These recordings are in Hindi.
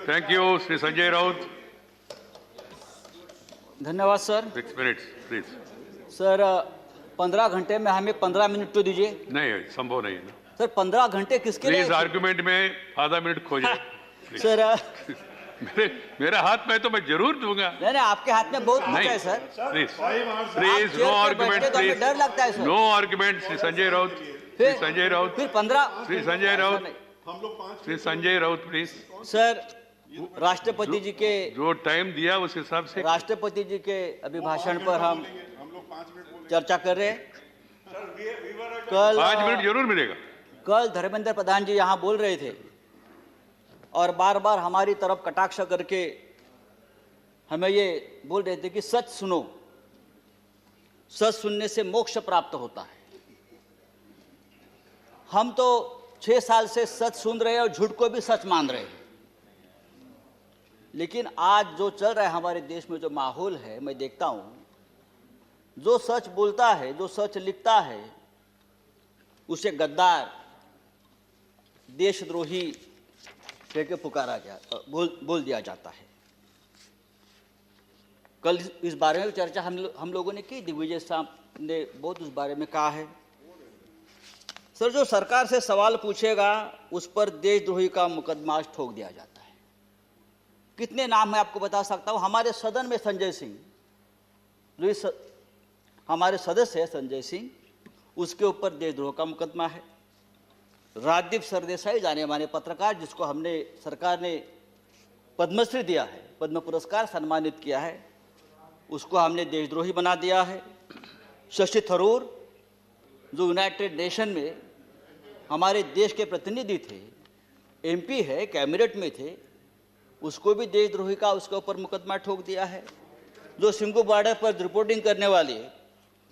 Thank you Shri Sanjay Raut. धन्यवाद सर। 6 minutes please. सर 15 घंटे में हमें 15 मिनट तो दीजिए। नहीं संभव नहीं है ना सर 15 घंटे किसके लिए? प्लीज आर्गुमेंट में आधा मिनट खो जाए सर मेरे हाथ में तो मैं जरूर दूंगा। नहीं आपके हाथ में बहुत कुछ नहीं है sir. Please please no argument please. डर लगता है sir. No argument Shri Sanjay Raut. Shri Sanjay Raut फिर 15 श्री संजय राउत श्री संजय राउत प्लीज। सर राष्ट्रपति जी के जो टाइम दिया उस हिसाब से राष्ट्रपति जी के अभिभाषण पर हम चर्चा कर रहे हैं। कल 5 मिनट जरूर मिलेगा। कल धर्मेंद्र प्रधान जी यहाँ बोल रहे थे और बार बार हमारी तरफ कटाक्ष करके हमें ये बोल रहे थे कि सच सुनो, सच सुनने से मोक्ष प्राप्त होता है। हम तो 6 साल से सच सुन रहे हैं और झूठ को भी सच मान रहे हैं, लेकिन आज जो चल रहा है हमारे देश में, जो माहौल है, मैं देखता हूं जो सच बोलता है, जो सच लिखता है, उसे गद्दार, देशद्रोही कह के पुकारा गया, बोल दिया जाता है। कल इस बारे में चर्चा हम लोगों ने की। दिग्विजय साहब ने बहुत उस बारे में कहा है। सर जो सरकार से सवाल पूछेगा उस पर देशद्रोही का मुकदमा ठोक दिया जाता है। कितने नाम मैं आपको बता सकता हूं। हमारे सदन में संजय सिंह, जो हमारे सदस्य है संजय सिंह, उसके ऊपर देशद्रोह का मुकदमा है। राजदीप सरदेसाई, जाने माने पत्रकार, जिसको हमने सरकार ने पद्मश्री दिया है, पद्म पुरस्कार सम्मानित किया है, उसको हमने देशद्रोही बना दिया है। शशि थरूर, जो यूनाइटेड नेशन में हमारे देश के प्रतिनिधि थे, एमपी है, कैबिनेट में थे, उसको भी देशद्रोही का उसके ऊपर मुकदमा ठोक दिया है। जो सिंगू बॉर्डर पर रिपोर्टिंग करने वाले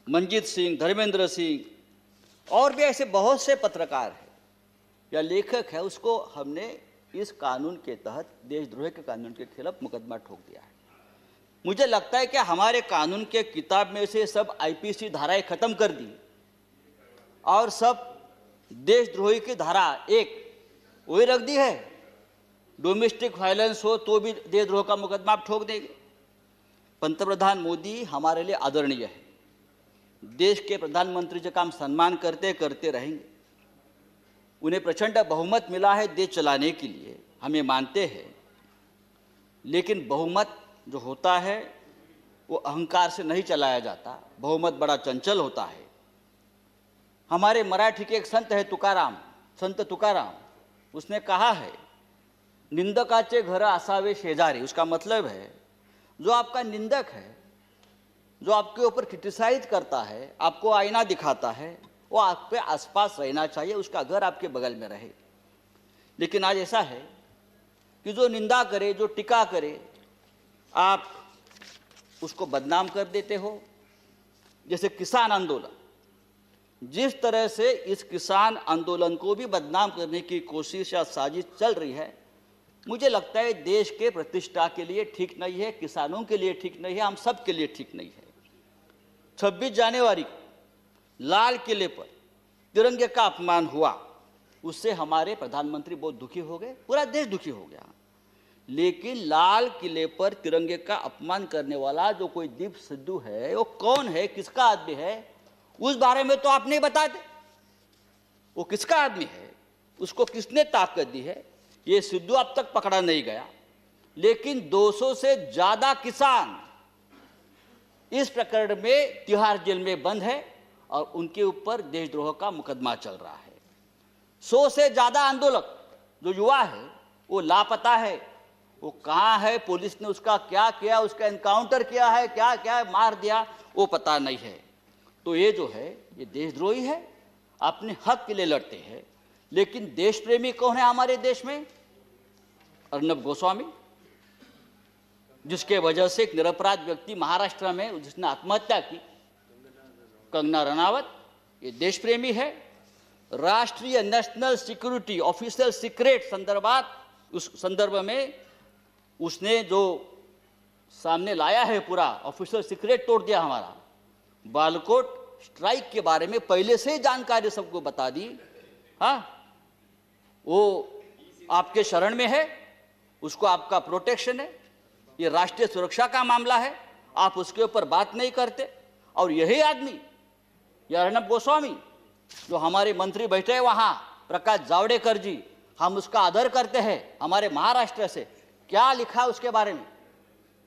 मंजीत सिंह, धर्मेंद्र सिंह और भी ऐसे बहुत से पत्रकार हैं या लेखक है, उसको हमने इस कानून के तहत, देशद्रोह के कानून के खिलाफ मुकदमा ठोक दिया है। मुझे लगता है कि हमारे कानून के किताब में से सब आईपीसी धाराएं खत्म कर दी और सब देशद्रोही की धारा एक वही रख दी है। डोमेस्टिक वायलेंस हो तो भी देशद्रोह का मुकदमा आप ठोक देंगे। पंतप्रधान मोदी हमारे लिए आदरणीय है। देश के प्रधानमंत्री जी का हम सम्मान करते करते रहेंगे। उन्हें प्रचंड बहुमत मिला है देश चलाने के लिए, हमें मानते हैं, लेकिन बहुमत जो होता है वो अहंकार से नहीं चलाया जाता। बहुमत बड़ा चंचल होता है। हमारे मराठी के एक संत है तुकाराम, संत तुकाराम, उसने कहा है निंदकाचे घर असावे शेजारी। उसका मतलब है जो आपका निंदक है, जो आपके ऊपर क्रिटिसाइज करता है, आपको आईना दिखाता है, वो आपके आसपास रहना चाहिए, उसका घर आपके बगल में रहे। लेकिन आज ऐसा है कि जो निंदा करे, जो टीका करे, आप उसको बदनाम कर देते हो। जैसे किसान आंदोलन, जिस तरह से इस किसान आंदोलन को भी बदनाम करने की कोशिश या साजिश चल रही है, मुझे लगता है देश के प्रतिष्ठा के लिए ठीक नहीं है, किसानों के लिए ठीक नहीं है, हम सब के लिए ठीक नहीं है। 26 जनवरी को लाल किले पर तिरंगे का अपमान हुआ, उससे हमारे प्रधानमंत्री बहुत दुखी हो गए, पूरा देश दुखी हो गया। लेकिन लाल किले पर तिरंगे का अपमान करने वाला जो कोई दीप सिद्धू है, वो कौन है, किसका आदमी है, उस बारे में तो आप नहीं बताते। वो किसका आदमी है, उसको किसने ताकत दी है, ये सिद्धू अब तक पकड़ा नहीं गया। लेकिन 200 से ज्यादा किसान इस प्रकरण में तिहाड़ जेल में बंद है और उनके ऊपर देशद्रोह का मुकदमा चल रहा है। 100 से ज्यादा आंदोलक जो युवा है वो लापता है। वो कहाँ है, पुलिस ने उसका क्या किया, उसका एनकाउंटर किया है, क्या क्या मार दिया, वो पता नहीं है। तो ये जो है ये देशद्रोही है, अपने हक के लिए लड़ते हैं। लेकिन देश प्रेमी कौन है हमारे देश में? अर्नब गोस्वामी, जिसके वजह से एक निरपराध व्यक्ति महाराष्ट्र में जिसने आत्महत्या की, कंगना रनावत, ये देश प्रेमी है। राष्ट्रीय नेशनल सिक्योरिटी ऑफिशियल सीक्रेट संदर्भात, उस संदर्भ में उसने जो सामने लाया है पूरा ऑफिशियल सीक्रेट तोड़ दिया हमारा। बालकोट स्ट्राइक के बारे में पहले से ही जानकारी सबको बता दी। हाँ, वो आपके शरण में है, उसको आपका प्रोटेक्शन है, ये राष्ट्रीय सुरक्षा का मामला है, आप उसके ऊपर बात नहीं करते। और यही आदमी, ये अर्णब गोस्वामी जो हमारे मंत्री बैठे हैं वहाँ, प्रकाश जावड़ेकर जी, हम उसका आदर करते हैं, हमारे महाराष्ट्र से, क्या लिखा उसके बारे में,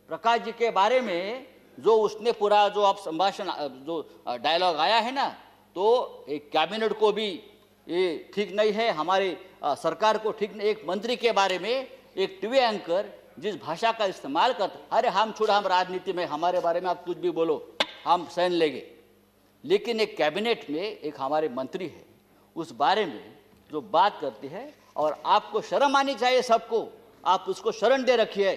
प्रकाश जी के बारे में जो उसने पूरा जो आप संभाषण जो डायलॉग आया है ना, तो एक कैबिनेट को भी ये ठीक नहीं है, हमारे सरकार को ठीक नहीं। एक मंत्री के बारे में एक टीवी एंकर जिस भाषा का इस्तेमाल करते, अरे हम छोड़, हम राजनीति में, हमारे बारे में आप कुछ भी बोलो हम सहन लेंगे। लेकिन एक कैबिनेट में एक हमारे मंत्री है, उस बारे में जो बात करती है, और आपको शर्म आनी चाहिए सबको, आप उसको शरण दे रखिए।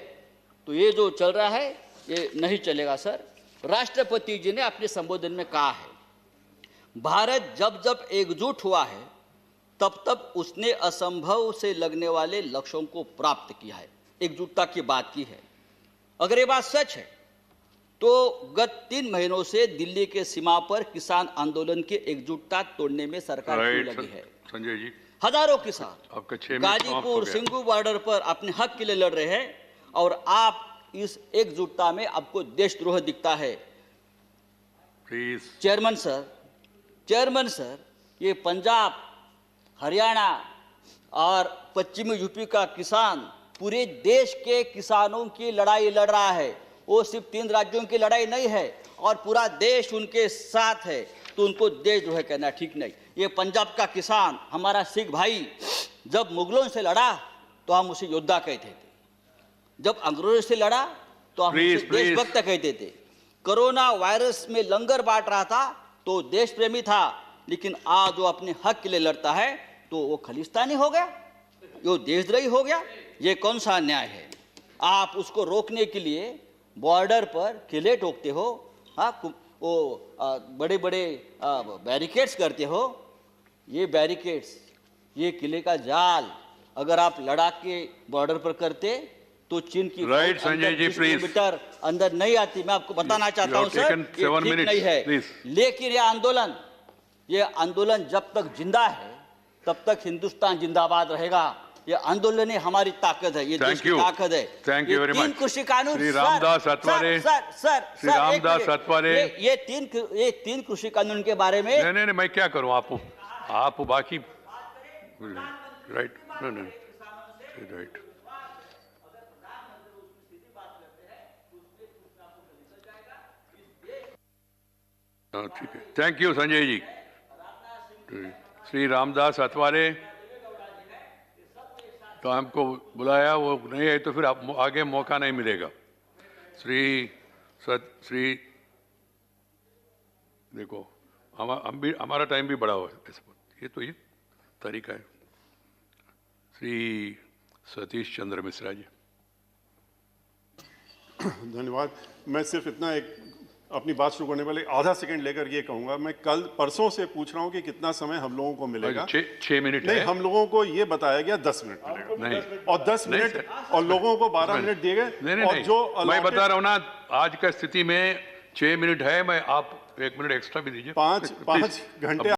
तो ये जो चल रहा है ये नहीं चलेगा सर। राष्ट्रपति जी ने अपने संबोधन में कहा है, भारत जब जब एकजुट हुआ है तब तब उसने असंभव से लगने वाले लक्ष्यों को प्राप्त किया है, एकजुटता की बात की है। अगर ये बात सच है तो गत 3 महीनों से दिल्ली के सीमा पर किसान आंदोलन की एकजुटता तोड़ने में सरकार क्यों लगी है? संजय जी, हजारों किसान आपका 6 मिनट गाजीपुर सिंगू बॉर्डर पर अपने हक के लिए लड़ रहे हैं, और आप इस एकजुटता में आपको देशद्रोह दिखता है। प्लीज। चेयरमैन सर, ये पंजाब, हरियाणा और पश्चिमी यूपी का किसान पूरे देश के किसानों की लड़ाई लड़ रहा है। वो सिर्फ 3 राज्यों की लड़ाई नहीं है, और पूरा देश उनके साथ है, तो उनको देशद्रोह कहना ठीक नहीं। ये पंजाब का किसान, हमारा सिख भाई, जब मुगलों से लड़ा तो हम उसे योद्धा कहते थे, जब अंग्रेजों से लड़ा तो हम उसे देशभक्त कहते थे। कोरोना वायरस में लंगर बांट रहा था तो देश प्रेमी था, लेकिन आज जो अपने हक के लिए लड़ता है तो वो खलिस्तानी हो गया, वो देशद्रोही हो गया। ये कौन सा अन्याय है? आप उसको रोकने के लिए बॉर्डर पर किले ठोकते हो, हाँ, वो बड़े बड़े बैरिकेड्स करते हो। ये बैरिकेड्स, ये किले का जाल अगर आप लद्दाख के बॉर्डर पर करते तो चीन की right Sanjay ji, please. Kilometre अंदर नहीं आती। मैं आपको बताना चाहता हूं सर, ये ठीक नहीं है। लेकिन ये आंदोलन जब तक जिंदा है तब तक हिंदुस्तान जिंदाबाद रहेगा। ये आंदोलन ही हमारी ताकत है, ये देश की ताकत है। Thank you very much. 3 कृषि कानून, श्री रामदास अठवले, श्री रामदास अठवले, ये 3 कृषि कानून के बारे में नहीं, मैं क्या करूं? आप बाकी राइट, राइट, ठीक है। Thank you Sanjay ji. श्री रामदास अठवले तो हमको बुलाया, वो नहीं है तो फिर आप आगे मौका नहीं मिलेगा। देखो हमारा टाइम भी बड़ा हो, ये तो ये तरीका है। श्री सतीश चंद्र मिश्रा जी। धन्यवाद। मैं सिर्फ इतना अपनी बात शुरू करने वाले आधा सेकंड लेकर ये कहूंगा, मैं कल परसों से पूछ रहा हूं कि कितना समय हम लोगों को मिलेगा। 6 मिनट नहीं, हम लोगों को ये बताया गया 10 मिनट मिलेगा। नहीं, और 10 मिनट और लोगों को 12 मिनट दिए गए। नहीं, जो मैं बता रहा हूं ना, आज का स्थिति में 6 मिनट है, मैं आप 1 मिनट एक्स्ट्रा भी दीजिए। 5 घंटे